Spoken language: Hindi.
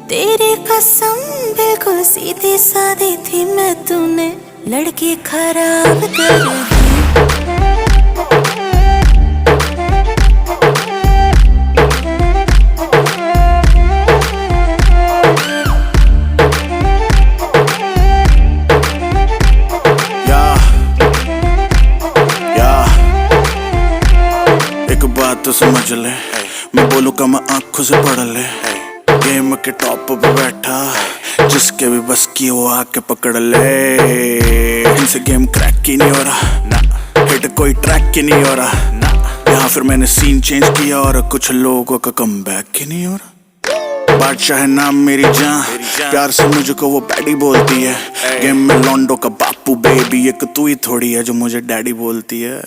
तेरी कसम बिल्कुल सीधी सादी थी मैं, तूने लड़की खराब कर दी। एक बात तो समझ ले, मैं बोलूँ का मैं आंखों से पढ़ ले। गेम के टॉप पे बैठा, जिसके भी बस की वो आके पकड़ ले। इनसे गेम क्रैक ही नहीं हो रहा ना, हिट कोई ट्रैक ही नहीं हो रहा ना। यहाँ फिर मैंने सीन चेंज किया और कुछ लोगों का कमबैक ही नहीं हो रहा। बादशाह है नाम मेरी जान, प्यार से मुझको वो डैडी बोलती है। गेम में लॉन्डो का बापू बेबी, एक तू ही थोड़ी है जो मुझे डैडी बोलती है।